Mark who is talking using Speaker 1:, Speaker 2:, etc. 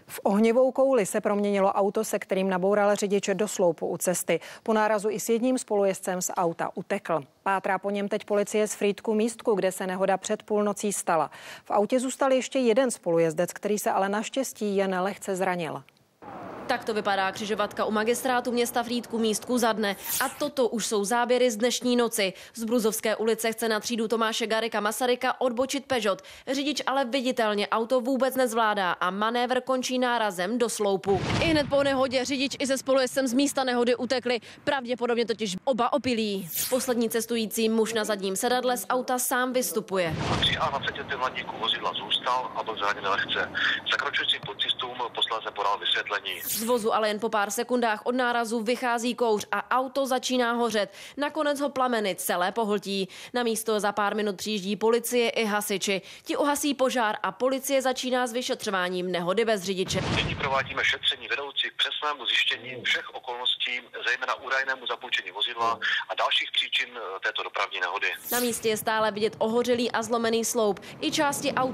Speaker 1: V ohnivou kouli se proměnilo auto, se kterým naboural řidič do sloupu u cesty. Po nárazu i s jedním spolujezdcem z auta utekl. Pátrá po něm teď policie z Frýdku Místku, kde se nehoda před půlnocí stala. V autě zůstal ještě jeden spolujezdec, který se ale naštěstí jen lehce zranil.
Speaker 2: Tak to vypadá křižovatka u magistrátu města Frýdku Místku za dne. A toto už jsou záběry z dnešní noci. Z Bruzovské ulice chce na třídu Tomáše Garrigua Masaryka odbočit Peugeot. Řidič ale viditelně auto vůbec nezvládá a manévr končí nárazem do sloupu. I hned po nehodě řidič i se spolujezdcem z místa nehody utekli. Pravděpodobně totiž oba opilí. Poslední cestující muž na zadním sedadle z auta sám vystupuje.
Speaker 3: Při A20 hladníku vozidla zůstal a byl zraněn lehce. Zakročujícím policistům posléze podal vysvětlení.
Speaker 2: Z vozu ale jen po pár sekundách od nárazu vychází kouř a auto začíná hořet. Nakonec ho plameny celé pohltí. Na místo za pár minut přijíždí policie i hasiči. Ti uhasí požár a policie začíná s vyšetřováním nehody bez řidiče.
Speaker 3: Nyní provádíme šetření vedoucí k přesnému zjištění všech okolností, zejména údajnému zapůjčení vozidla a dalších příčin této dopravní nehody.
Speaker 2: Na místě je stále vidět ohořelý a zlomený sloup i části auta.